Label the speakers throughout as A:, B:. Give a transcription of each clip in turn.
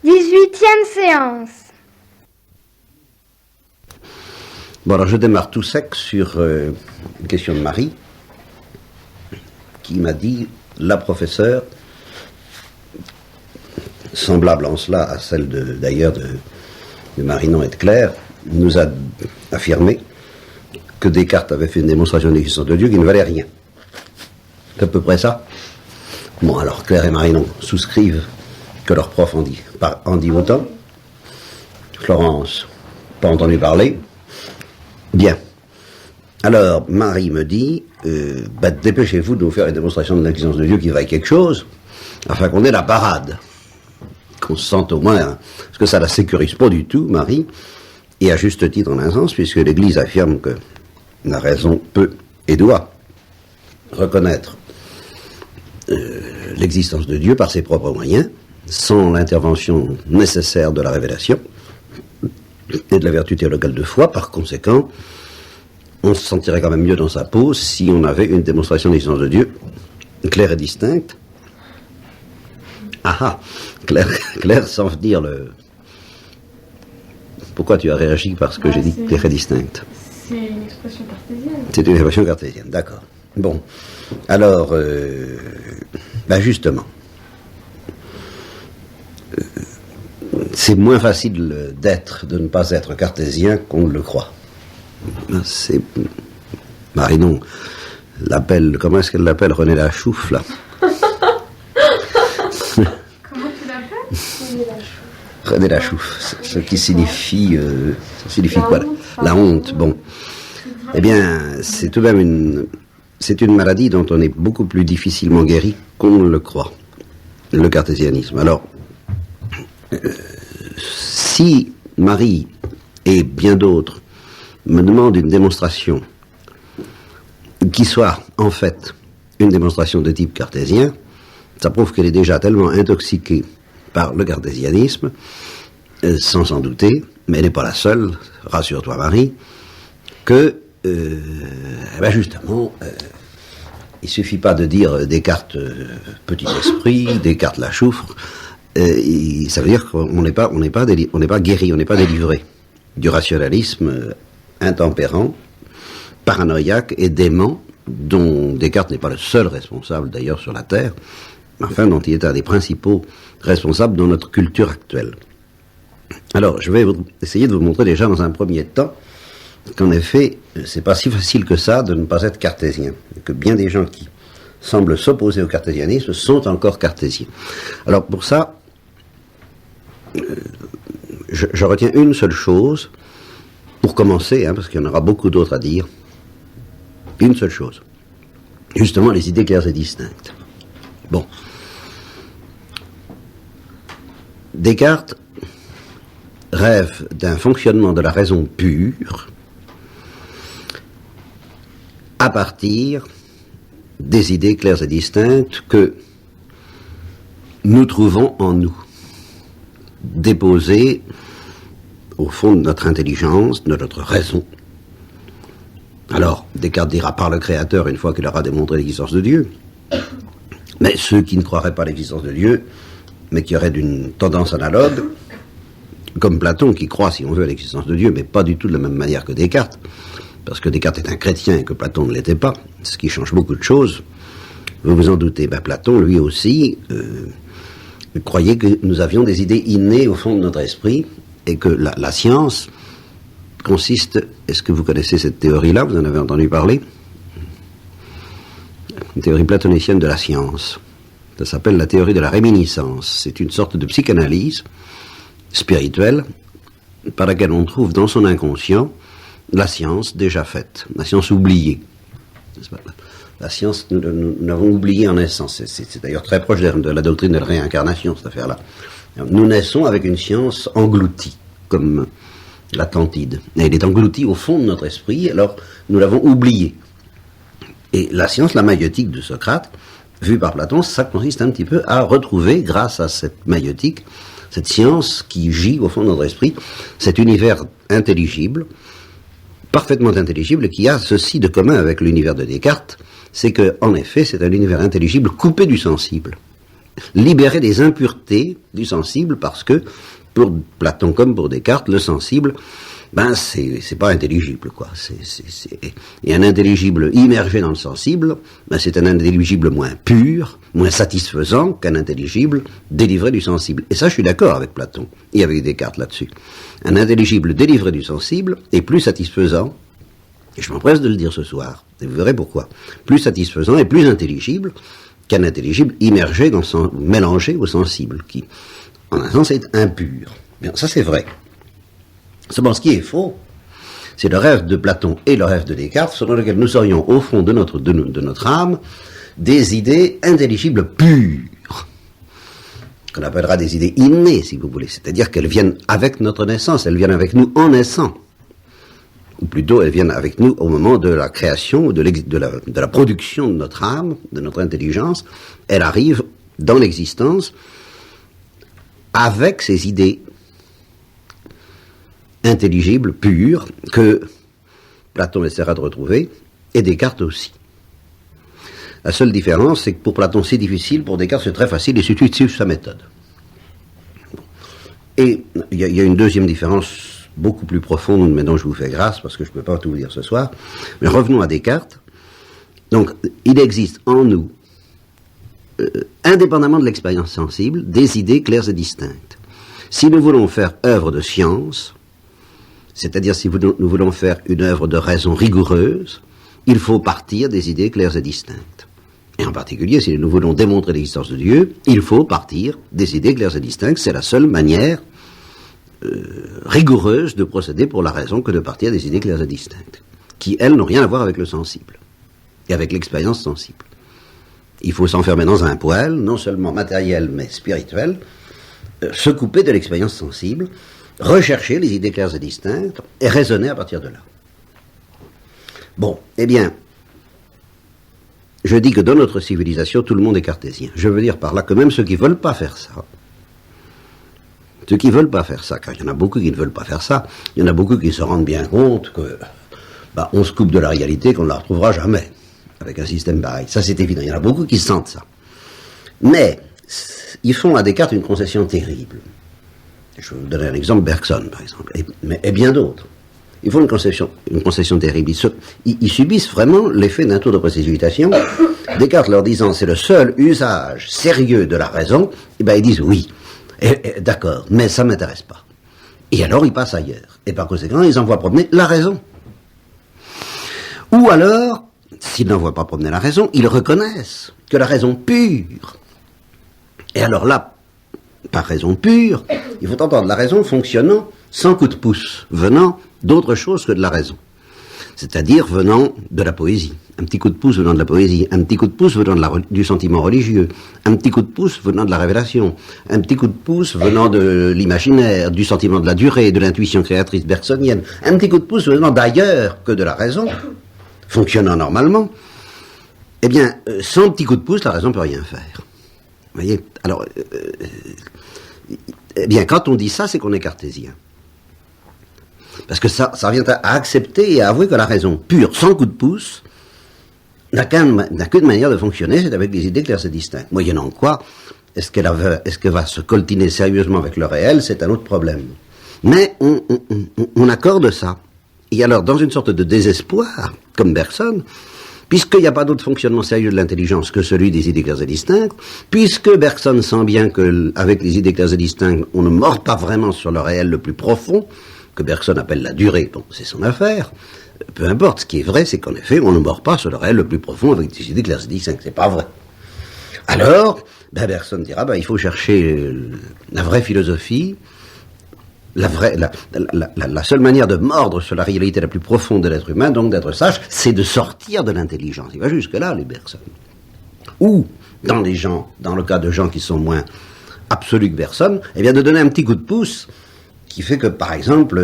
A: 18e séance.
B: Bon, alors je démarre tout sec sur une question de Marie, qui m'a dit, la professeure, semblable en cela à celle d'ailleurs de Marinon et de Claire, nous a affirmé que Descartes avait fait une démonstration de l'existence de Dieu qui ne valait rien. C'est à peu près ça. Bon, alors Claire et Marinon souscrivent que leur prof en dit autant. Florence, pas entendu parler. Bien. Alors, Marie me dit, dépêchez-vous de nous faire une démonstration de l'existence de Dieu qui vaille quelque chose, afin qu'on ait la parade. Qu'on se sente au moins, parce que ça la sécurise pas du tout, Marie, et à juste titre en un sens, puisque l'Église affirme que la raison peut et doit reconnaître l'existence de Dieu par ses propres moyens, sans l'intervention nécessaire de la révélation et de la vertu théologale de foi. Par conséquent, on se sentirait quand même mieux dans sa peau si on avait une démonstration de l'existence de Dieu claire et distincte. Ah, claire sans dire le... Pourquoi tu as réagi parce que j'ai dit claire et distincte?
C: C'est une expression cartésienne.
B: C'est une expression cartésienne, d'accord. Bon, alors, justement, c'est moins facile de ne pas être cartésien qu'on ne le croit. C'est... Marinon l'appelle, comment est-ce qu'elle l'appelle, René Lachouffe, là?
C: Comment tu l'appelles?
B: René Lachouffe, ce qui signifie... ça signifie quoi? La honte, bon. Eh bien, c'est tout de même c'est une maladie dont on est beaucoup plus difficilement guéri qu'on ne le croit, le cartésianisme. Alors, si Marie et bien d'autres me demandent une démonstration qui soit en fait une démonstration de type cartésien, ça prouve qu'elle est déjà tellement intoxiquée par le cartésianisme, sans s'en douter, mais elle n'est pas la seule, rassure-toi Marie, que justement, il suffit pas de dire Descartes petit esprit, Descartes Lachouffe, ça veut dire qu'on n'est pas guéri, on n'est pas délivré du rationalisme intempérant, paranoïaque et dément, dont Descartes n'est pas le seul responsable d'ailleurs sur la Terre, mais enfin dont il est un des principaux responsables dans notre culture actuelle. Alors, je vais essayer de vous montrer déjà dans un premier temps qu'en effet, c'est pas si facile que ça de ne pas être cartésien, et que bien des gens qui semblent s'opposer au cartésianisme sont encore cartésiens. Alors pour ça, je retiens une seule chose, pour commencer, parce qu'il y en aura beaucoup d'autres à dire, une seule chose, justement les idées claires et distinctes. Bon. Descartes rêve d'un fonctionnement de la raison pure à partir des idées claires et distinctes que nous trouvons en nous, déposées au fond de notre intelligence, de notre raison. Alors, Descartes dira par le Créateur une fois qu'il aura démontré l'existence de Dieu, mais ceux qui ne croiraient pas à l'existence de Dieu, mais qui auraient d'une tendance analogue, comme Platon qui croit, si on veut, à l'existence de Dieu, mais pas du tout de la même manière que Descartes, parce que Descartes est un chrétien et que Platon ne l'était pas, ce qui change beaucoup de choses. Vous vous en doutez, Platon, lui aussi, croyait que nous avions des idées innées au fond de notre esprit, et que la science consiste... Est-ce que vous connaissez cette théorie-là? Vous en avez entendu parler? Une théorie platonicienne de la science. Ça s'appelle la théorie de la réminiscence. C'est une sorte de psychanalyse spirituelle par laquelle on trouve dans son inconscient la science déjà faite, la science oubliée. La science, nous l'avons oubliée en naissance. C'est d'ailleurs très proche de la doctrine de la réincarnation, cette affaire-là. Nous naissons avec une science engloutie, comme l'Atlantide. Et elle est engloutie au fond de notre esprit, alors nous l'avons oubliée. Et la science, la maïeutique de Socrate, vue par Platon, ça consiste un petit peu à retrouver, grâce à cette maïeutique, cette science qui gît au fond de notre esprit, cet univers intelligible, parfaitement intelligible, qui a ceci de commun avec l'univers de Descartes, c'est que, en effet, c'est un univers intelligible coupé du sensible. libérer des impuretés du sensible, parce que, pour Platon comme pour Descartes, le sensible, c'est pas intelligible, quoi. Et un intelligible immergé dans le sensible, c'est un intelligible moins pur, moins satisfaisant qu'un intelligible délivré du sensible. Et ça, je suis d'accord avec Platon et avec Descartes là-dessus. Un intelligible délivré du sensible est plus satisfaisant, et je m'empresse de le dire ce soir, et vous verrez pourquoi, plus satisfaisant et plus intelligible qu'un intelligible immergé mélangé au sensible, qui, en un sens, est impur. Bien, ça c'est vrai. Seulement, ce qui est faux, c'est le rêve de Platon et le rêve de Descartes, selon lequel nous serions, au fond de notre âme, des idées intelligibles pures, qu'on appellera des idées innées, si vous voulez, c'est-à-dire qu'elles viennent avec notre naissance, elles viennent avec nous en naissant, ou plutôt elles viennent avec nous au moment de la création, de la production de notre âme, de notre intelligence. Elle arrive dans l'existence avec ces idées intelligible, pure, que Platon essaiera de retrouver, et Descartes aussi. La seule différence, c'est que pour Platon c'est difficile, pour Descartes c'est très facile, et suffit de suivre sa méthode. Et il y a une deuxième différence beaucoup plus profonde, mais dont je vous fais grâce, parce que je ne peux pas tout vous dire ce soir. Mais revenons à Descartes. Donc, il existe en nous, indépendamment de l'expérience sensible, des idées claires et distinctes. Si nous voulons faire œuvre de science, c'est-à-dire si nous voulons faire une œuvre de raison rigoureuse, il faut partir des idées claires et distinctes. Et en particulier, si nous voulons démontrer l'existence de Dieu, il faut partir des idées claires et distinctes. C'est la seule manière rigoureuse de procéder pour la raison que de partir des idées claires et distinctes, qui, elles, n'ont rien à voir avec le sensible et avec l'expérience sensible. Il faut s'enfermer dans un poêle, non seulement matériel, mais spirituel, se couper de l'expérience sensible, rechercher les idées claires et distinctes et raisonner à partir de là. Bon, eh bien, je dis que dans notre civilisation, tout le monde est cartésien. Je veux dire par là que même ceux qui ne veulent pas faire ça, car il y en a beaucoup qui ne veulent pas faire ça, il y en a beaucoup qui se rendent bien compte que on se coupe de la réalité, qu'on ne la retrouvera jamais avec un système pareil. Ça, c'est évident. Il y en a beaucoup qui sentent ça. Mais ils font à Descartes une concession terrible. Je vais vous donner un exemple, Bergson, par exemple, et bien d'autres. Ils font une concession terrible. Ils subissent vraiment l'effet d'un tour de précipitation. Descartes leur disant c'est le seul usage sérieux de la raison, ils disent oui, d'accord, mais ça ne m'intéresse pas. Et alors ils passent ailleurs. Et par conséquent, ils envoient promener la raison. Ou alors, s'ils n'envoient pas promener la raison, ils reconnaissent que la raison pure. Et alors là, par raison pure, il faut entendre la raison fonctionnant sans coup de pouce, venant d'autre chose que de la raison. C'est-à-dire venant de la poésie. Un petit coup de pouce venant de la poésie, un petit coup de pouce venant du sentiment religieux, un petit coup de pouce venant de la révélation, un petit coup de pouce venant de l'imaginaire, du sentiment de la durée, de l'intuition créatrice bergsonienne, un petit coup de pouce venant d'ailleurs que de la raison, fonctionnant normalement. Eh bien, sans petit coup de pouce, la raison ne peut rien faire. Vous voyez ? Alors, eh bien, quand on dit ça, c'est qu'on est cartésien. Parce que ça vient à accepter et à avouer que la raison pure, sans coup de pouce, n'a qu'une manière de fonctionner, c'est avec des idées claires et distinctes. Moyennant quoi, est-ce qu'elle va se coltiner sérieusement avec le réel, c'est un autre problème. Mais on accorde ça. Et alors, dans une sorte de désespoir, comme Bergson, puisqu'il n'y a pas d'autre fonctionnement sérieux de l'intelligence que celui des idées claires et distinctes, puisque Bergson sent bien qu'avec les idées claires et distinctes, on ne mord pas vraiment sur le réel le plus profond, que Bergson appelle la durée, bon, c'est son affaire, peu importe, ce qui est vrai, c'est qu'en effet, on ne mord pas sur le réel le plus profond avec des idées claires et distinctes, c'est pas vrai. Alors, Bergson dira, il faut chercher la vraie philosophie, la seule manière de mordre sur la réalité la plus profonde de l'être humain, donc d'être sage, c'est de sortir de l'intelligence. Il va jusque-là, les Bergson. Ou, dans le cas de gens qui sont moins absolus que Bergson, eh bien, de donner un petit coup de pouce qui fait que, par exemple,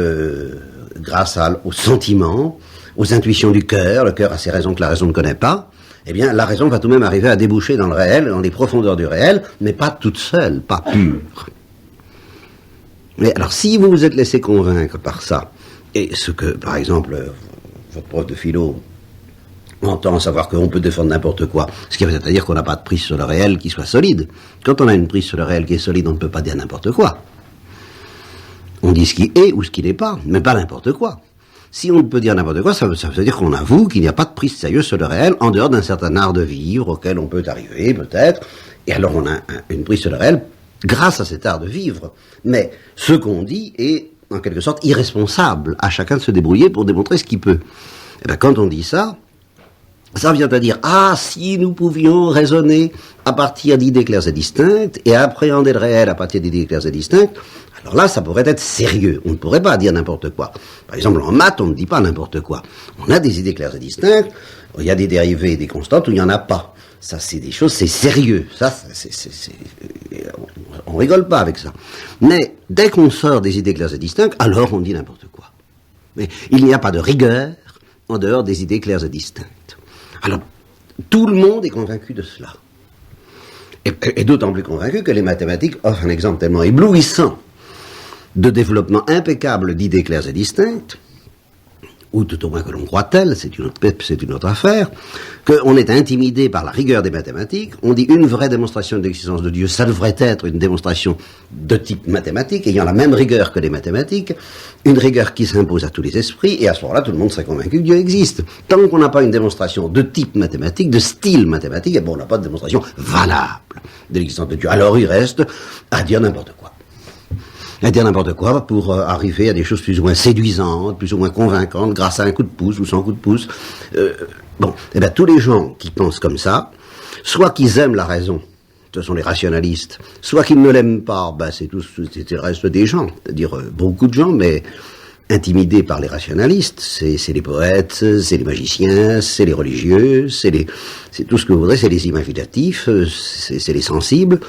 B: grâce aux sentiments, aux intuitions du cœur, le cœur a ses raisons que la raison ne connaît pas, eh bien, la raison va tout de même arriver à déboucher dans le réel, dans les profondeurs du réel, mais pas toute seule, pas pure. Mais alors, si vous vous êtes laissé convaincre par ça, et ce que, par exemple, votre prof de philo On entend savoir qu'on peut défendre n'importe quoi, ce qui veut dire qu'on n'a pas de prise sur le réel qui soit solide. Quand on a une prise sur le réel qui est solide, on ne peut pas dire n'importe quoi. On dit ce qui est ou ce qui n'est pas, mais pas n'importe quoi. Si on peut dire n'importe quoi, ça veut dire qu'on avoue qu'il n'y a pas de prise sérieuse sur le réel en dehors d'un certain art de vivre auquel on peut arriver, peut-être. Et alors on a une prise sur le réel grâce à cet art de vivre. Mais ce qu'on dit est, en quelque sorte, irresponsable. À chacun de se débrouiller pour démontrer ce qu'il peut. Et bien, quand on dit ça, ça vient à dire, ah, si nous pouvions raisonner à partir d'idées claires et distinctes et appréhender le réel à partir d'idées claires et distinctes, alors là, ça pourrait être sérieux. On ne pourrait pas dire n'importe quoi. Par exemple, en maths, on ne dit pas n'importe quoi. On a des idées claires et distinctes, il y a des dérivés et des constantes où il n'y en a pas. Ça, c'est des choses, c'est sérieux. Ça, on rigole pas avec ça. Mais dès qu'on sort des idées claires et distinctes, alors on dit n'importe quoi. Mais il n'y a pas de rigueur en dehors des idées claires et distinctes. Alors, tout le monde est convaincu de cela. Et d'autant plus convaincu que les mathématiques offrent un exemple tellement éblouissant de développement impeccable d'idées claires et distinctes, ou tout au moins que l'on croit tel, c'est une autre affaire, qu'on est intimidé par la rigueur des mathématiques. On dit une vraie démonstration de l'existence de Dieu, ça devrait être une démonstration de type mathématique, ayant la même rigueur que les mathématiques, une rigueur qui s'impose à tous les esprits, et à ce moment-là, tout le monde serait convaincu que Dieu existe. Tant qu'on n'a pas une démonstration de type mathématique, de style mathématique, eh ben, on n'a pas de démonstration valable de l'existence de Dieu. Alors il reste à dire n'importe quoi. À dire n'importe quoi pour arriver à des choses plus ou moins séduisantes, plus ou moins convaincantes, grâce à un coup de pouce ou sans coup de pouce. Bon, eh bien, tous les gens qui pensent comme ça, soit qu'ils aiment la raison, ce sont les rationalistes, soit qu'ils ne l'aiment pas, ben c'est le reste des gens, c'est-à-dire beaucoup de gens, mais intimidés par les rationalistes, c'est les poètes, c'est les magiciens, c'est les religieux, c'est tout ce que vous voudrez, c'est les imaginatifs, c'est les sensibles.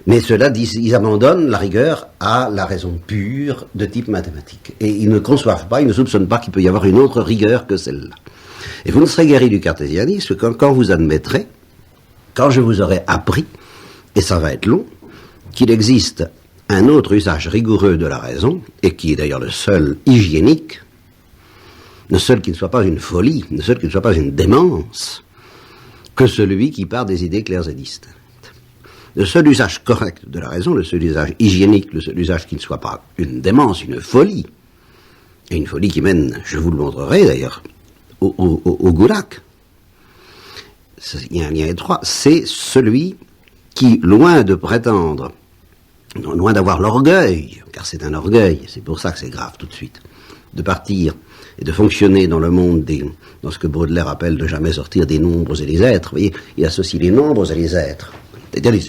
B: Mais ceux-là, ils abandonnent la rigueur à la raison pure de type mathématique. Et ils ne conçoivent pas, ils ne soupçonnent pas qu'il peut y avoir une autre rigueur que celle-là. Et vous ne serez guéri du cartésianisme quand vous admettrez, quand je vous aurai appris, et ça va être long, qu'il existe un autre usage rigoureux de la raison, et qui est d'ailleurs le seul hygiénique, le seul qui ne soit pas une folie, le seul qui ne soit pas une démence, que celui qui part des idées claires et distinctes. Le seul usage correct de la raison, le seul usage hygiénique, le seul usage qui ne soit pas une démence, une folie, et une folie qui mène, je vous le montrerai d'ailleurs, au goulag. Il y a un lien étroit, c'est celui qui, loin de prétendre, loin d'avoir l'orgueil, car c'est un orgueil, c'est pour ça que c'est grave tout de suite, de partir et de fonctionner dans le monde dans ce que Baudelaire appelle de jamais sortir des nombres et des êtres. Vous voyez, il associe les nombres et les êtres. C'est-à-dire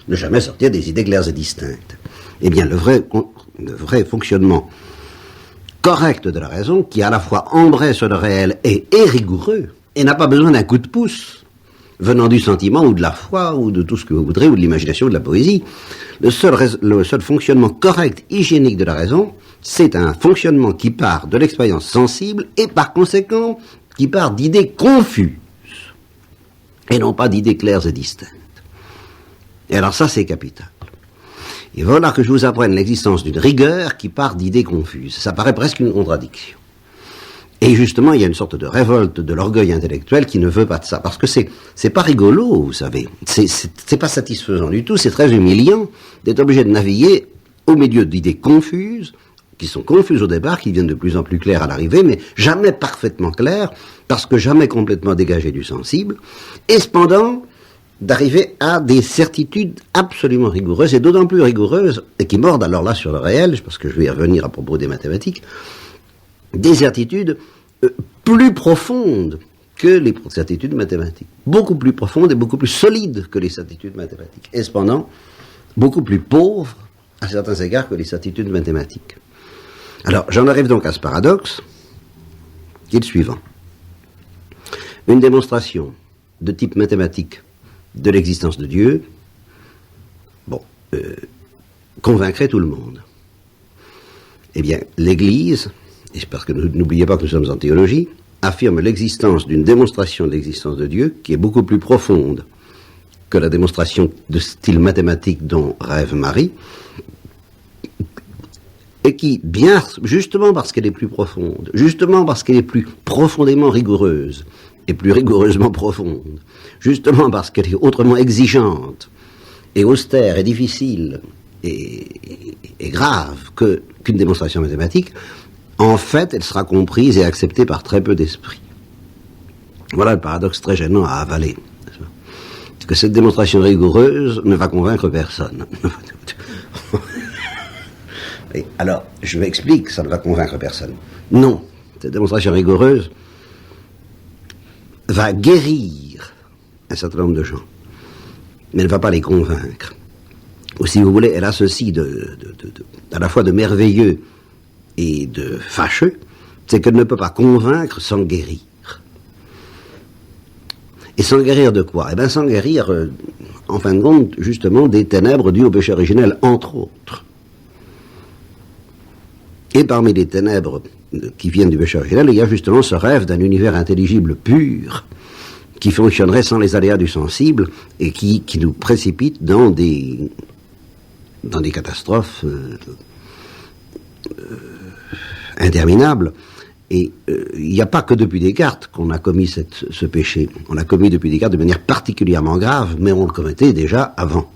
B: ne jamais sortir des idées claires et distinctes. Eh bien, le vrai fonctionnement correct de la raison, qui à la fois embrasse le réel et est rigoureux, et n'a pas besoin d'un coup de pouce, venant du sentiment ou de la foi, ou de tout ce que vous voudrez, ou de l'imagination ou de la poésie, le seul fonctionnement correct, hygiénique de la raison, c'est un fonctionnement qui part de l'expérience sensible, et par conséquent, qui part d'idées confuses, et non pas d'idées claires et distinctes. Et alors ça, c'est capital. Et voilà que je vous apprenne l'existence d'une rigueur qui part d'idées confuses. Ça paraît presque une contradiction. Et justement, il y a une sorte de révolte de l'orgueil intellectuel qui ne veut pas de ça. Parce que c'est pas rigolo, vous savez. C'est pas satisfaisant du tout. C'est très humiliant d'être obligé de naviguer au milieu d'idées confuses, qui sont confuses au départ, qui deviennent de plus en plus claires à l'arrivée, mais jamais parfaitement claires, parce que jamais complètement dégagées du sensible. Et cependant, d'arriver à des certitudes absolument rigoureuses, et d'autant plus rigoureuses, et qui mordent alors là sur le réel, parce que je vais y revenir à propos des mathématiques, des certitudes plus profondes que les certitudes mathématiques. Beaucoup plus profondes et beaucoup plus solides que les certitudes mathématiques. Et cependant, beaucoup plus pauvres, à certains égards, que les certitudes mathématiques. Alors, j'en arrive donc à ce paradoxe, qui est le suivant. Une démonstration de type mathématique de l'existence de Dieu, convaincrait tout le monde. Eh bien, l'Église, et parce que n'oubliez pas que nous sommes en théologie, affirme l'existence d'une démonstration de l'existence de Dieu qui est beaucoup plus profonde que la démonstration de style mathématique dont rêve Marie, et qui, justement parce qu'elle est plus profonde, justement parce qu'elle est plus profondément rigoureuse, et plus rigoureusement profonde, justement parce qu'elle est autrement exigeante et austère et difficile et grave qu'une démonstration mathématique, en fait, elle sera comprise et acceptée par très peu d'esprits. Voilà le paradoxe très gênant à avaler. C'est que cette démonstration rigoureuse ne va convaincre personne. Et alors, je m'explique, ça ne va convaincre personne. Non, cette démonstration rigoureuse va guérir un certain nombre de gens, mais elle ne va pas les convaincre. Ou si vous voulez, elle a ceci à la fois de merveilleux et de fâcheux, c'est qu'elle ne peut pas convaincre sans guérir. Et sans guérir de quoi? Eh bien, sans guérir, en fin de compte, justement, des ténèbres dues au péché originel, entre autres. Et parmi les ténèbres qui viennent du péché originel, il y a justement ce rêve d'un univers intelligible pur, qui fonctionnerait sans les aléas du sensible, et qui nous précipite dans des catastrophes interminables. Et il n'y a pas que depuis Descartes qu'on a commis ce péché. On l'a commis depuis Descartes de manière particulièrement grave, mais on le commettait déjà avant.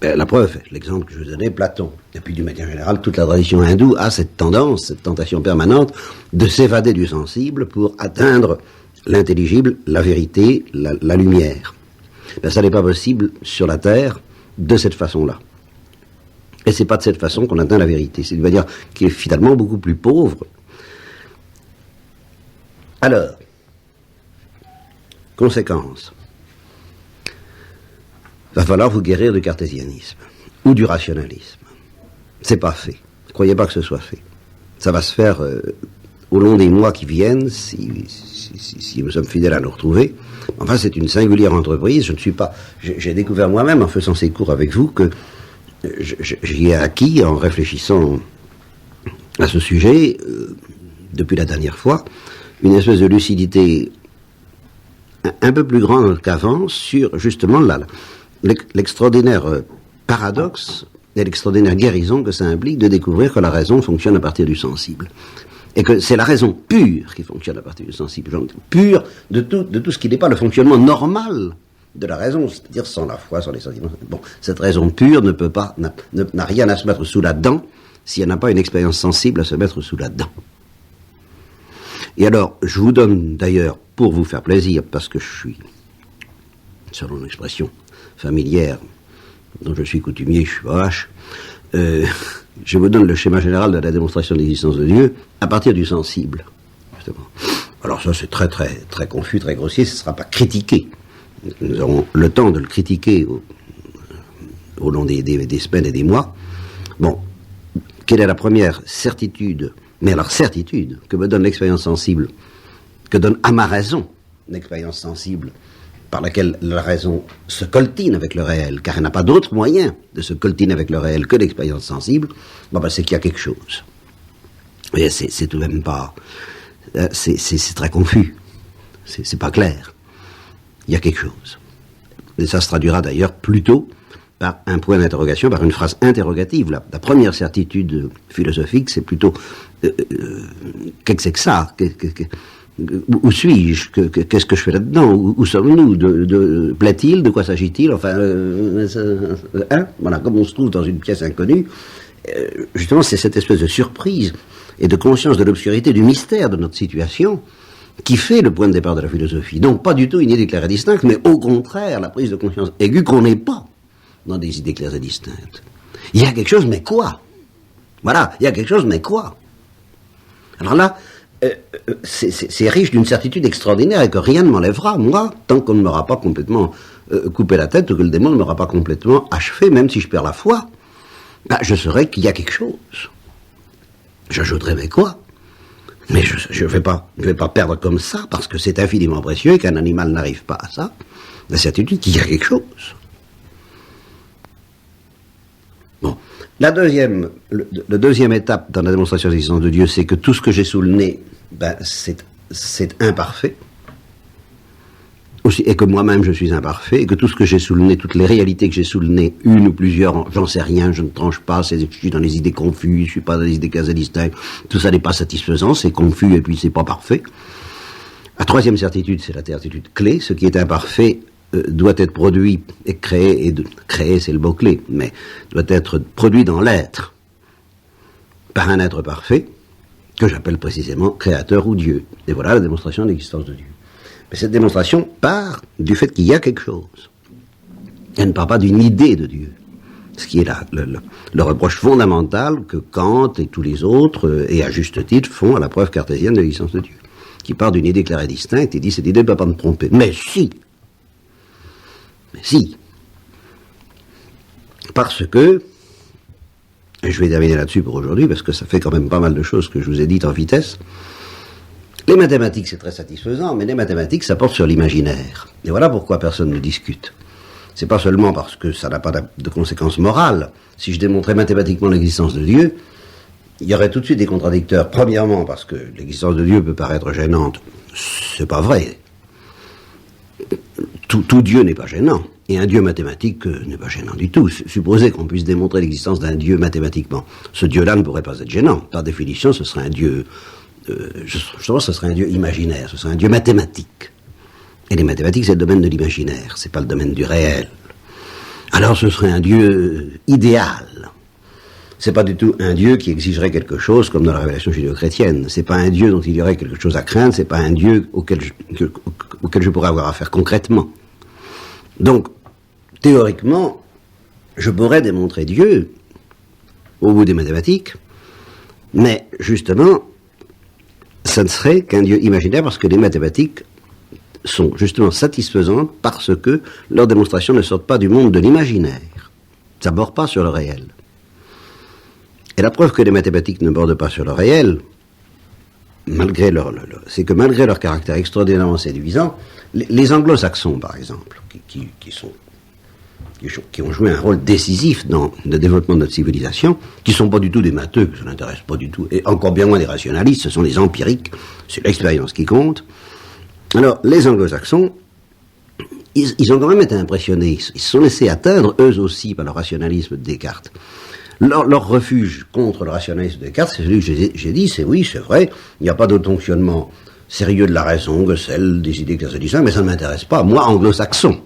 B: Ben, la preuve, l'exemple que je vous donnais, Platon. Et puis d'une manière générale, toute la tradition hindoue a cette tendance, cette tentation permanente de s'évader du sensible pour atteindre l'intelligible, la vérité, la lumière. Ben, ça n'est pas possible sur la Terre de cette façon-là. Et c'est pas de cette façon qu'on atteint la vérité. C'est une manière qui est finalement beaucoup plus pauvre. Alors, conséquence, va falloir vous guérir du cartésianisme ou du rationalisme. C'est pas fait. Ne croyez pas que ce soit fait. Ça va se faire au long des mois qui viennent, si nous sommes fidèles à nous retrouver. Enfin, c'est une singulière entreprise. Je ne suis pas. J'ai découvert moi-même en faisant ces cours avec vous que j'y ai acquis en réfléchissant à ce sujet depuis la dernière fois une espèce de lucidité un peu plus grande qu'avant sur justement l'extraordinaire paradoxe et l'extraordinaire guérison que ça implique de découvrir que la raison fonctionne à partir du sensible. Et que c'est la raison pure qui fonctionne à partir du sensible. Pure de tout ce qui n'est pas le fonctionnement normal de la raison, c'est-à-dire sans la foi, sans les sentiments. Bon, cette raison pure n'a rien à se mettre sous la dent si elle n'a pas une expérience sensible à se mettre sous la dent. Et alors, je vous donne d'ailleurs, pour vous faire plaisir, parce que je suis, selon l'expression familière dont je suis coutumier, je suis vache, je vous donne le schéma général de la démonstration de l'existence de Dieu à partir du sensible, justement. Alors ça, c'est très, très, très confus, très grossier, ce ne sera pas critiqué. Nous aurons le temps de le critiquer au long des semaines et des mois. Bon, quelle est la première certitude, mais alors certitude, que me donne l'expérience sensible, que donne à ma raison l'expérience sensible, par laquelle la raison se coltine avec le réel, car elle n'a pas d'autre moyen de se coltiner avec le réel que l'expérience sensible, bon, ben, c'est qu'il y a quelque chose. Mais c'est tout de même pas... C'est très confus. C'est pas clair. Il y a quelque chose. Et ça se traduira d'ailleurs plutôt par un point d'interrogation, par une phrase interrogative. La première certitude philosophique, c'est plutôt qu'est-ce que c'est que ça? Où suis-je? Qu'est-ce que je fais là-dedans? Où sommes-nous? Plaît-il? De quoi s'agit-il? Enfin, voilà, comme on se trouve dans une pièce inconnue, justement, c'est cette espèce de surprise et de conscience de l'obscurité, du mystère de notre situation, qui fait le point de départ de la philosophie. Donc, pas du tout une idée claire et distincte, mais au contraire, la prise de conscience aiguë qu'on n'est pas dans des idées claires et distinctes. Il y a quelque chose, mais quoi? Voilà, il y a quelque chose, mais quoi? Alors là, c'est riche d'une certitude extraordinaire et que rien ne m'enlèvera, moi, tant qu'on ne m'aura pas complètement coupé la tête ou que le démon ne m'aura pas complètement achevé, même si je perds la foi, ben, je saurai qu'il y a quelque chose. J'ajouterai, mais quoi? Mais je ne vais pas perdre comme ça, parce que c'est infiniment précieux et qu'un animal n'arrive pas à ça, la certitude qu'il y a quelque chose. Bon. La deuxième étape dans la démonstration de l'existence de Dieu, c'est que tout ce que j'ai sous le nez, ben, c'est imparfait. Aussi, et que moi-même je suis imparfait, et que tout ce que j'ai sous le nez, toutes les réalités que j'ai sous le nez, une ou plusieurs, j'en sais rien, je ne tranche pas, je suis dans les idées confuses, je suis pas dans les idées quasi distinctes, tout ça n'est pas satisfaisant, c'est confus et puis c'est pas parfait. La troisième certitude, c'est la certitude clé. Ce qui est imparfait doit être produit et créé, et créer, c'est le mot-clé, mais doit être produit dans l'être par un être parfait, que j'appelle précisément créateur ou Dieu. Et voilà la démonstration de l'existence de Dieu. Mais cette démonstration part du fait qu'il y a quelque chose. Elle ne part pas d'une idée de Dieu. Ce qui est le reproche fondamental que Kant et tous les autres, et à juste titre, font à la preuve cartésienne de l'existence de Dieu. Qui part d'une idée claire et distincte et dit cette idée ne peut pas me tromper. Mais si. Parce que, et je vais terminer là-dessus pour aujourd'hui, parce que ça fait quand même pas mal de choses que je vous ai dites en vitesse, les mathématiques c'est très satisfaisant, mais les mathématiques ça porte sur l'imaginaire. Et voilà pourquoi personne ne discute. C'est pas seulement parce que ça n'a pas de conséquences morales. Si je démontrais mathématiquement l'existence de Dieu, il y aurait tout de suite des contradicteurs. Premièrement, parce que l'existence de Dieu peut paraître gênante. C'est pas vrai. Tout Dieu n'est pas gênant. Et un Dieu mathématique n'est pas gênant du tout. Supposez qu'on puisse démontrer l'existence d'un Dieu mathématiquement. Ce Dieu-là ne pourrait pas être gênant. Par définition, ce serait un Dieu... justement, ce serait un Dieu imaginaire. Ce serait un Dieu mathématique. Et les mathématiques, c'est le domaine de l'imaginaire. C'est pas le domaine du réel. Alors, ce serait un Dieu idéal. C'est pas du tout un Dieu qui exigerait quelque chose comme dans la révélation judéo-chrétienne. C'est pas un Dieu dont il y aurait quelque chose à craindre, c'est pas un Dieu auquel je pourrais avoir affaire concrètement. Donc, théoriquement, je pourrais démontrer Dieu au bout des mathématiques, mais justement, ça ne serait qu'un Dieu imaginaire parce que les mathématiques sont justement satisfaisantes parce que leurs démonstrations ne sortent pas du monde de l'imaginaire. Ça ne borde pas sur le réel. Et la preuve que les mathématiques ne bordent pas sur le réel, c'est que malgré leur caractère extraordinairement séduisant, les anglo-saxons, par exemple, qui ont joué un rôle décisif dans le développement de notre civilisation, qui ne sont pas du tout des matheux, que ça n'intéresse pas du tout, et encore bien moins des rationalistes, ce sont des empiriques, c'est l'expérience qui compte. Alors, les anglo-saxons, ils ont quand même été impressionnés, ils se sont laissés atteindre, eux aussi, par le rationalisme de Descartes. Leur refuge contre le rationalisme de Descartes, c'est celui que j'ai dit, c'est oui, c'est vrai, il n'y a pas d'autre fonctionnement sérieux de la raison que celle des idées classiques, mais ça ne m'intéresse pas, moi, anglo-saxon.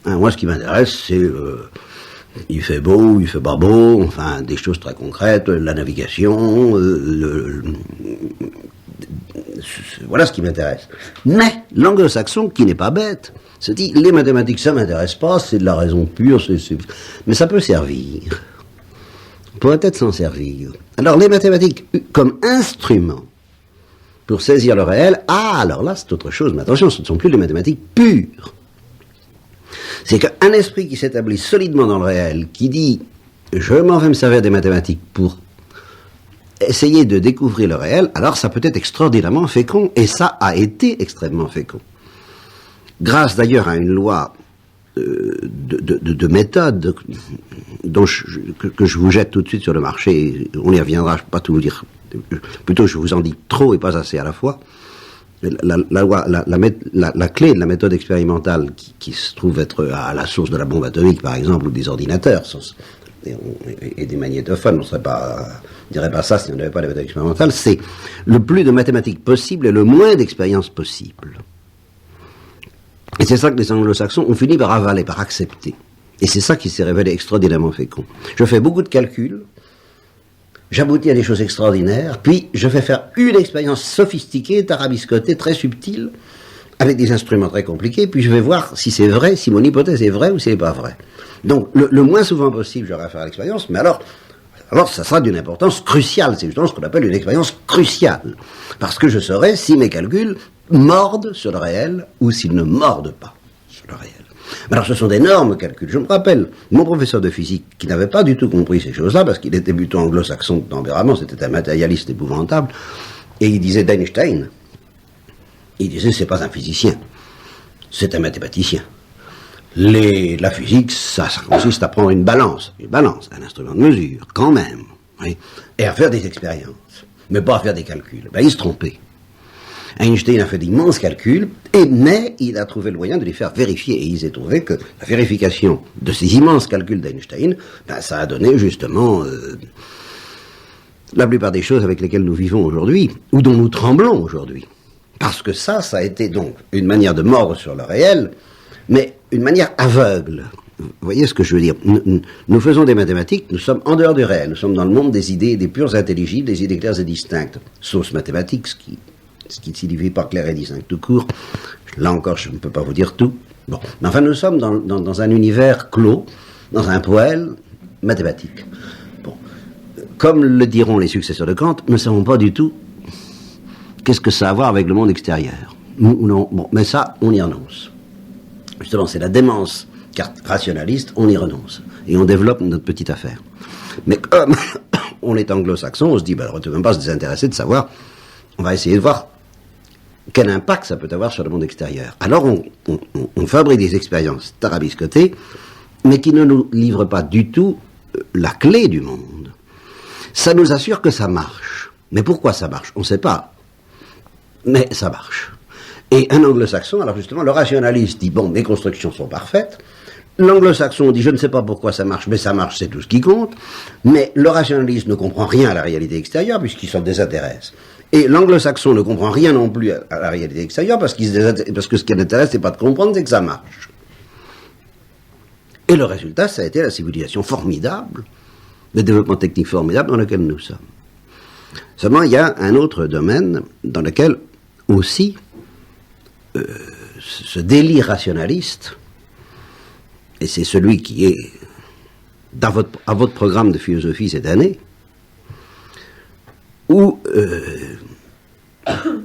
B: Moi, ce qui m'intéresse, c'est il fait beau, il fait pas beau, enfin, des choses très concrètes, la navigation, voilà ce qui m'intéresse. Mais l'anglo-saxon, qui n'est pas bête, se dit, les mathématiques, ça m'intéresse pas, c'est de la raison pure, mais ça peut servir. On pourrait peut-être s'en servir. Alors, les mathématiques, comme instrument pour saisir le réel, alors là, c'est autre chose. Mais attention, ce ne sont plus les mathématiques pures. C'est qu'un esprit qui s'établit solidement dans le réel, qui dit « je m'en vais me servir des mathématiques pour essayer de découvrir le réel », alors ça peut être extraordinairement fécond, et ça a été extrêmement fécond. Grâce d'ailleurs à une loi de méthode que je vous jette tout de suite sur le marché, on y reviendra, je ne vais pas tout vous dire, plutôt je vous en dis trop et pas assez à la fois. La clé de la méthode expérimentale qui se trouve être à la source de la bombe atomique, par exemple, ou des ordinateurs et des magnétophones, on ne dirait pas ça si on n'avait pas la méthode expérimentale, c'est le plus de mathématiques possible et le moins d'expériences possible. Et c'est ça que les anglo-saxons ont fini par avaler, par accepter. Et c'est ça qui s'est révélé extraordinairement fécond. Je fais beaucoup de calculs, j'aboutis à des choses extraordinaires, puis je fais faire une expérience sophistiquée, tarabiscotée, très subtile, avec des instruments très compliqués, puis je vais voir si c'est vrai, si mon hypothèse est vraie ou si elle n'est pas vraie. Donc, le moins souvent possible, j'aurai à faire l'expérience, mais alors ça sera d'une importance cruciale. C'est justement ce qu'on appelle une expérience cruciale. Parce que je saurai si mes calculs mordent sur le réel ou s'ils ne mordent pas sur le réel. Mais alors ce sont d'énormes calculs. Je me rappelle, mon professeur de physique, qui n'avait pas du tout compris ces choses-là, parce qu'il était plutôt anglo-saxon de tempérament, c'était un matérialiste épouvantable, et il disait d'Einstein, il disait c'est pas un physicien, c'est un mathématicien. La physique, ça consiste à prendre une balance, un instrument de mesure, quand même, oui, et à faire des expériences, mais pas à faire des calculs. Ben, il se trompait. Einstein a fait d'immenses calculs, mais il a trouvé le moyen de les faire vérifier, et il s'est trouvé que la vérification de ces immenses calculs d'Einstein, ben, ça a donné justement la plupart des choses avec lesquelles nous vivons aujourd'hui, ou dont nous tremblons aujourd'hui. Parce que ça a été donc une manière de mordre sur le réel, mais une manière aveugle. Vous voyez ce que je veux dire? Nous faisons des mathématiques, nous sommes en dehors du réel, nous sommes dans le monde des idées, des pures intelligibles, des idées claires et distinctes. Sauce mathématiques, ce qui ne signifie pas clair et distinct tout court. Là encore, je ne peux pas vous dire tout. Bon. Mais enfin, nous sommes dans un univers clos, dans un poêle mathématique. Bon. Comme le diront les successeurs de Kant, nous ne savons pas du tout qu'est-ce que ça a à voir avec le monde extérieur. Non. Bon, mais ça, on y renonce. Justement, c'est la démence rationaliste, on y renonce. Et on développe notre petite affaire. Mais comme on est anglo-saxon, on se dit, on ne peut même pas se désintéresser de savoir, on va essayer de voir quel impact ça peut avoir sur le monde extérieur. Alors on fabrique des expériences tarabiscotées, mais qui ne nous livrent pas du tout la clé du monde. Ça nous assure que ça marche. Mais pourquoi ça marche? On ne sait pas. Mais ça marche. Et un anglo-saxon, alors justement, le rationaliste dit, bon, mes constructions sont parfaites. L'anglo-saxon dit, je ne sais pas pourquoi ça marche, mais ça marche, c'est tout ce qui compte. Mais le rationaliste ne comprend rien à la réalité extérieure, puisqu'il s'en désintéresse. Et l'anglo-saxon ne comprend rien non plus à la réalité extérieure, parce que ce qui l'intéresse, c'est pas de comprendre, c'est que ça marche. Et le résultat, ça a été la civilisation formidable, le développement technique formidable dans lequel nous sommes. Seulement, il y a un autre domaine dans lequel aussi ce délire rationaliste, et c'est celui qui est à votre programme de philosophie cette année, où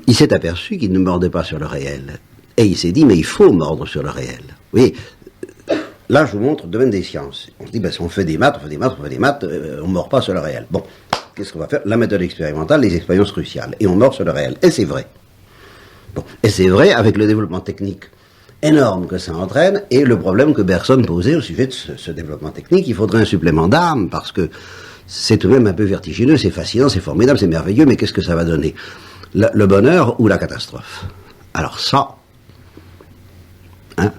B: il s'est aperçu qu'il ne mordait pas sur le réel. Et il s'est dit, mais il faut mordre sur le réel. Vous voyez, là je vous montre le domaine des sciences. On se dit, si on fait des maths, on ne mord pas sur le réel. Bon, qu'est-ce qu'on va faire? La méthode expérimentale, les expériences cruciales. Et on mord sur le réel. Et c'est vrai. Bon. Et c'est vrai avec le développement technique énorme que ça entraîne, et le problème que Bergson posait au sujet de ce développement technique, il faudrait un supplément d'âme, parce que c'est tout de même un peu vertigineux, c'est fascinant, c'est formidable, c'est merveilleux, mais qu'est-ce que ça va donner? Le bonheur ou la catastrophe? Alors ça, bien,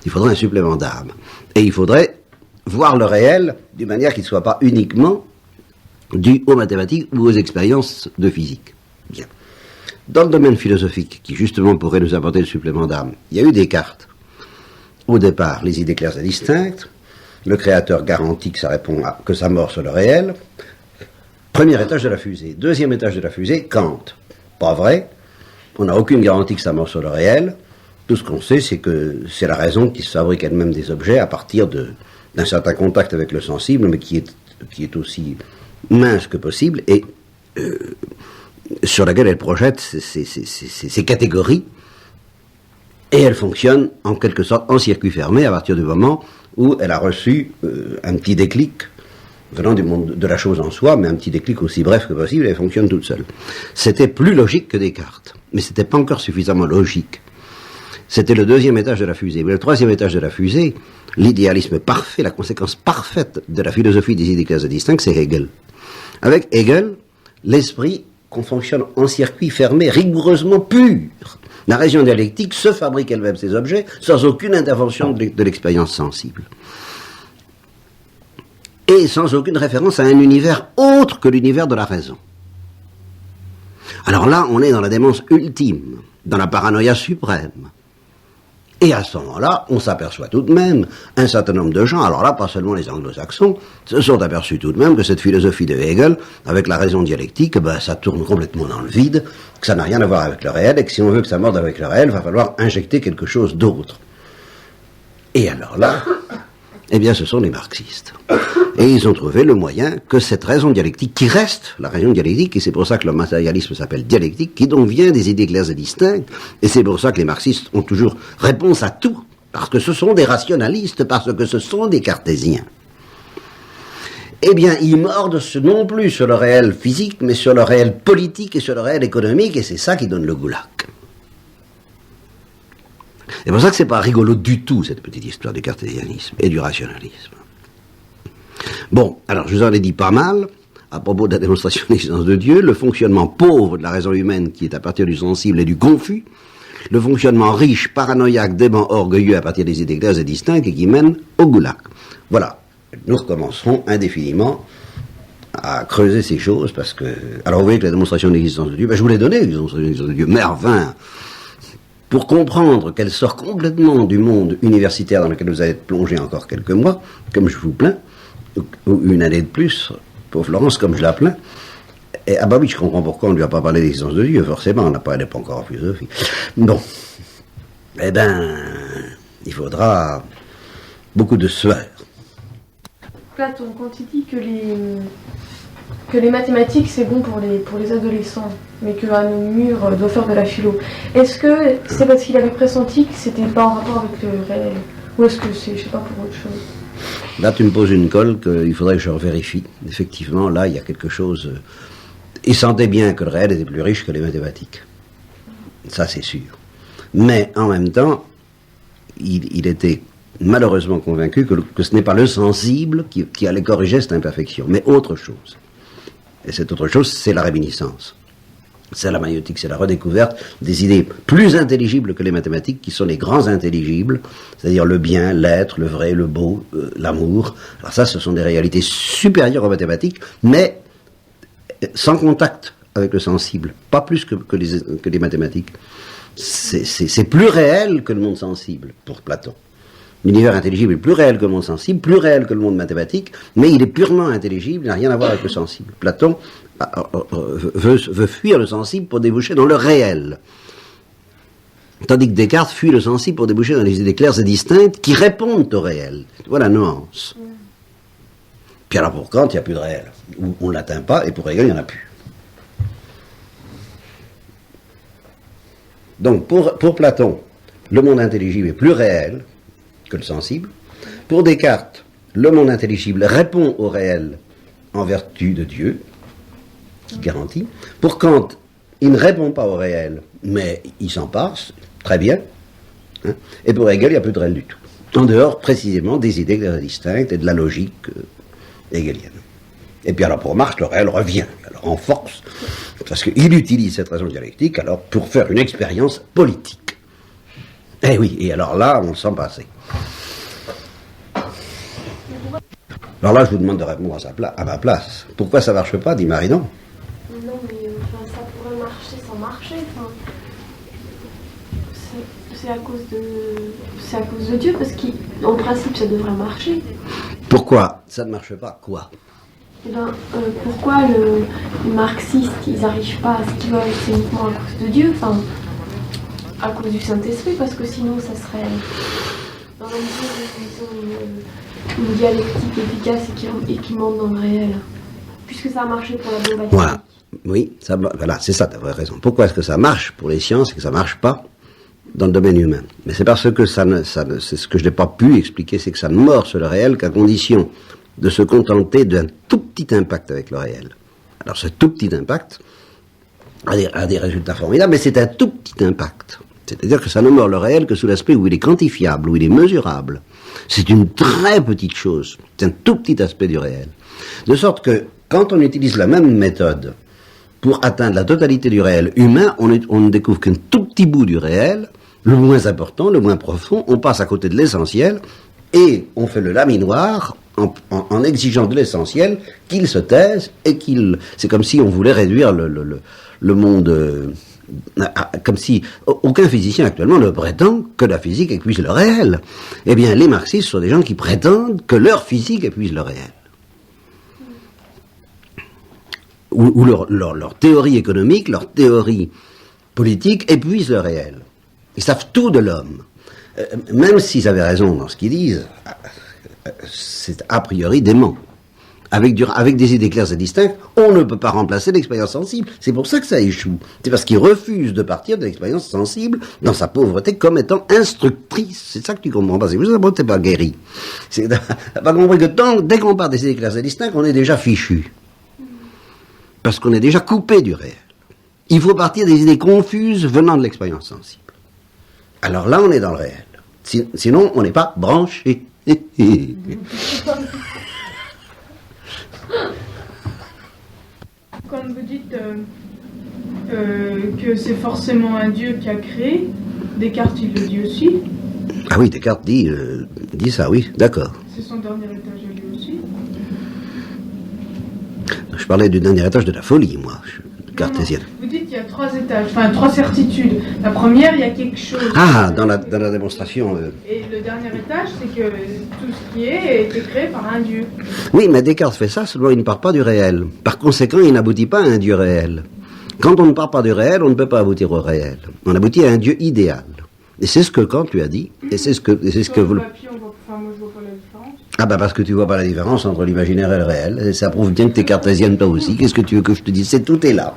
B: il faudrait un supplément d'âme. Et il faudrait voir le réel d'une manière qui ne soit pas uniquement due aux mathématiques ou aux expériences de physique. Bien. Dans le domaine philosophique, qui justement pourrait nous apporter le supplément d'âme, il y a eu Descartes. Au départ, les idées claires et distinctes, le créateur garantit que ça mord sur le réel. Premier étage de la fusée. Deuxième étage de la fusée, Kant. Pas vrai. On n'a aucune garantie que ça mord sur le réel. Tout ce qu'on sait, c'est que c'est la raison qui se fabrique elle-même des objets à partir d'un certain contact avec le sensible, mais qui est aussi mince que possible, et sur laquelle elle projette ces catégories, et elle fonctionne en quelque sorte en circuit fermé à partir du moment où elle a reçu un petit déclic venant du monde de la chose en soi, mais un petit déclic aussi bref que possible, et elle fonctionne toute seule. C'était plus logique que Descartes, mais c'était pas encore suffisamment logique. C'était le deuxième étage de la fusée. Mais le troisième étage de la fusée, l'idéalisme parfait, la conséquence parfaite de la philosophie des idées claires et distinctes, c'est Hegel. Avec Hegel, l'esprit qu'on fonctionne en circuit fermé, rigoureusement pur. La région dialectique se fabrique elle-même ses objets sans aucune intervention de l'expérience sensible. Et sans aucune référence à un univers autre que l'univers de la raison. Alors là, on est dans la démence ultime, dans la paranoïa suprême. Et à ce moment-là, on s'aperçoit tout de même, un certain nombre de gens, alors là, pas seulement les anglo-saxons, se sont aperçus tout de même que cette philosophie de Hegel, avec la raison dialectique, ça tourne complètement dans le vide, que ça n'a rien à voir avec le réel, et que si on veut que ça morde avec le réel, il va falloir injecter quelque chose d'autre. Et alors là, eh bien, ce sont les marxistes. Et ils ont trouvé le moyen que cette raison dialectique, qui reste la raison dialectique, et c'est pour ça que le matérialisme s'appelle dialectique, qui donc vient des idées claires et distinctes, et c'est pour ça que les marxistes ont toujours réponse à tout, parce que ce sont des rationalistes, parce que ce sont des cartésiens. Eh bien, ils mordent non plus sur le réel physique, mais sur le réel politique et sur le réel économique, et c'est ça qui donne le goulag. C'est pour ça que c'est pas rigolo du tout, cette petite histoire du cartésianisme et du rationalisme. Bon, alors je vous en ai dit pas mal, à propos de la démonstration de l'existence de Dieu, le fonctionnement pauvre de la raison humaine qui est à partir du sensible et du confus, le fonctionnement riche, paranoïaque, dément, orgueilleux à partir des idées claires et distinctes et qui mène au goulag. Voilà, nous recommencerons indéfiniment à creuser ces choses, parce que... Alors vous voyez que la démonstration de l'existence de Dieu, je vous l'ai donné, la démonstration de l'existence de Dieu, mais enfin, pour comprendre qu'elle sort complètement du monde universitaire dans lequel vous allez être plongé encore quelques mois, comme je vous plains, ou une année de plus, pour Florence, comme je la plains, et ah bah oui, je comprends pourquoi on ne lui a pas parlé de l'existence de Dieu, forcément, elle n'est pas encore en philosophie. Bon, eh ben, il faudra beaucoup de sueur.
C: Platon, quand il dit que les mathématiques c'est bon pour les adolescents, mais qu'un homme mûr doit faire de la philo, est-ce que c'est parce qu'il avait pressenti que c'était pas en rapport avec le réel? Ou est-ce que c'est, je sais pas, pour autre chose?
B: Là, tu me poses une colle qu'il faudrait que je vérifie. Effectivement, là, il y a quelque chose... Il sentait bien que le réel était plus riche que les mathématiques. Ça, c'est sûr. Mais, en même temps, il était malheureusement convaincu que ce n'est pas le sensible qui allait corriger cette imperfection, mais autre chose. Et cette autre chose, c'est la réminiscence. C'est la magnétique, c'est la redécouverte des idées plus intelligibles que les mathématiques, qui sont les grands intelligibles, c'est-à-dire le bien, l'être, le vrai, le beau, l'amour. Alors ça, ce sont des réalités supérieures aux mathématiques, mais sans contact avec le sensible, pas plus que les mathématiques. C'est plus réel que le monde sensible, pour Platon. L'univers intelligible est plus réel que le monde sensible, plus réel que le monde mathématique, mais il est purement intelligible, il n'a rien à voir avec le sensible. Platon veut fuir le sensible pour déboucher dans le réel. Tandis que Descartes fuit le sensible pour déboucher dans les idées claires et distinctes qui répondent au réel. Voilà la nuance. Puis alors pour Kant, il n'y a plus de réel. On ne l'atteint pas, et pour Hegel, il n'y en a plus. Donc pour Platon, le monde intelligible est plus réel que le sensible. Pour Descartes, le monde intelligible répond au réel en vertu de Dieu, qui garantit. Pour Kant, il ne répond pas au réel, mais il s'en passe, très bien. Hein. Et pour Hegel, il n'y a plus de réel du tout. En dehors, précisément, des idées distinctes et de la logique hegelienne. Et puis alors pour Marx, le réel revient, alors en force, parce qu'il utilise cette raison dialectique alors pour faire une expérience politique. Eh oui, et alors là, on le sent passer. Alors là, je vous demande de répondre à ma place. Pourquoi ça ne marche pas, dit Marie, non?
D: Non, mais enfin, ça pourrait marcher sans marcher. Enfin, c'est à cause de Dieu, parce qu'en principe, ça devrait marcher.
B: Pourquoi ça ne marche pas? Quoi?
D: Eh ben, pourquoi les marxistes, ils n'arrivent pas à ce qu'ils veulent? C'est uniquement à cause de Dieu, enfin, à cause du Saint-Esprit, parce que sinon, ça serait... Dans la mesure où ils ont une dialectique efficace et qui monte dans le réel. Puisque ça a marché pour la globalité.
B: Voilà. Oui, voilà, c'est ça, tu as raison. Pourquoi est-ce que ça marche pour les sciences et que ça ne marche pas dans le domaine humain? Mais c'est parce que c'est ce que je n'ai pas pu expliquer, c'est que ça ne mord sur le réel qu'à condition de se contenter d'un tout petit impact avec le réel. Alors ce tout petit impact a des résultats formidables, mais c'est un tout petit impact. C'est-à-dire que ça ne mord le réel que sous l'aspect où il est quantifiable, où il est mesurable. C'est une très petite chose, c'est un tout petit aspect du réel. De sorte que quand on utilise la même méthode pour atteindre la totalité du réel humain, on ne découvre qu'un tout petit bout du réel, le moins important, le moins profond, on passe à côté de l'essentiel, et on fait le laminoir en exigeant de l'essentiel qu'il se taise et qu'il... C'est comme si on voulait réduire le monde... comme si aucun physicien actuellement ne prétend que la physique épuise le réel. Eh bien, les marxistes sont des gens qui prétendent que leur physique épuise le réel. Ou leur théorie économique, leur théorie politique épuise le réel. Ils savent tout de l'homme. Même s'ils avaient raison dans ce qu'ils disent, c'est a priori dément. Avec des idées claires et distinctes, on ne peut pas remplacer l'expérience sensible. C'est pour ça que ça échoue. C'est parce qu'ils refusent de partir de l'expérience sensible dans sa pauvreté comme étant instructrice. C'est ça que tu comprends pas. C'est pour ça que tu n'es pas guéri. Tu n'as pas compris que dès qu'on part des idées claires et distinctes, on est déjà fichu. Parce qu'on est déjà coupé du réel. Il faut partir des idées confuses venant de l'expérience sensible. Alors là, on est dans le réel. Sinon, on n'est pas branché.
C: Quand vous dites que c'est forcément un Dieu qui a créé, Descartes il le dit aussi.
B: Ah oui, Descartes dit ça, oui, d'accord.
C: C'est son dernier étage à lui aussi.
B: Je parlais du dernier étage de la folie, moi, cartésienne.
C: Vous dites qu'il y a 3 étages, enfin 3 certitudes. La première, il y a quelque chose.
B: Ah, dans la démonstration.
C: Et le dernier étage, c'est que tout ce qui est a été créé par un Dieu.
B: Oui, mais Descartes fait ça, seulement il ne part pas du réel. Par conséquent, il n'aboutit pas à un Dieu réel. Quand on ne part pas du réel, on ne peut pas aboutir au réel. On aboutit à un Dieu idéal. Et c'est ce que Kant lui a dit, et c'est ce que vous...
C: Sur le papier, moi, je vois pas la différence.
B: Ah bah parce que tu vois pas la différence entre l'imaginaire et le réel, et ça prouve bien que t'es cartésienne toi aussi. Qu'est-ce que tu veux que je te dise? Tout est là.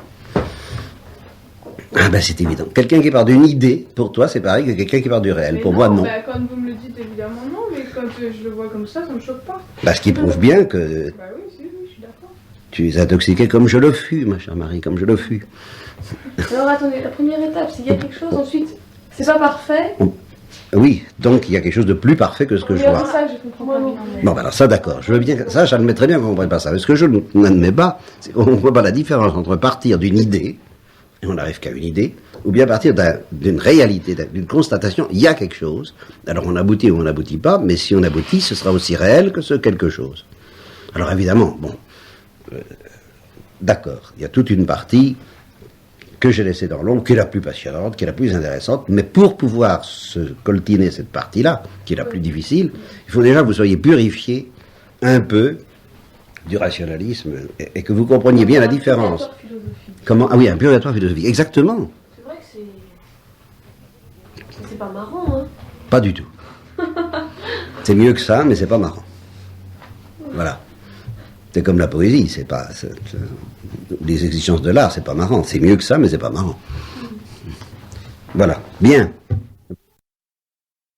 B: Ah ben c'est évident. Quelqu'un qui part d'une idée, pour toi c'est pareil que quelqu'un qui part du réel.
C: Mais
B: Pour moi non.
C: Bah, quand vous me le dites, évidemment non, mais quand je le vois comme ça me choque pas.
B: Bah, ce qui prouve bien que
C: Bah oui, si, je suis d'accord.
B: tu es intoxiqué comme je le fus, ma chère Marie, comme je le fus.
C: Alors attendez, la première étape, s'il y a quelque chose, ensuite, c'est pas parfait.
B: Oui, donc il y a quelque chose de plus parfait que ce que je vois.
C: C'est ça que je comprends pas bien.
B: Bon, ben alors ça, d'accord. Je veux bien, ça, j'admets très bien qu'on ne comprenne pas ça. Mais ce que je n'admets pas, c'est qu'on ne voit pas la différence entre partir d'une idée, et on n'arrive qu'à une idée, ou bien partir d'une réalité, d'une constatation, il y a quelque chose. Alors on aboutit ou on n'aboutit pas, mais si on aboutit, ce sera aussi réel que ce quelque chose. Alors évidemment, bon, d'accord, il y a toute une partie que j'ai laissée dans l'ombre, qui est la plus passionnante, qui est la plus intéressante, mais pour pouvoir se coltiner cette partie-là, qui est la plus difficile, il faut déjà que vous soyez purifié un peu du rationalisme et que vous compreniez bien la différence. Comment? Ah oui, un purgatoire philosophique, exactement.
D: C'est vrai que c'est pas marrant, hein.
B: Pas du tout. C'est mieux que ça, mais c'est pas marrant. Voilà. C'est comme la poésie, c'est pas... les exigences de l'art, c'est pas marrant. C'est mieux que ça, mais c'est pas marrant. Voilà. Bien.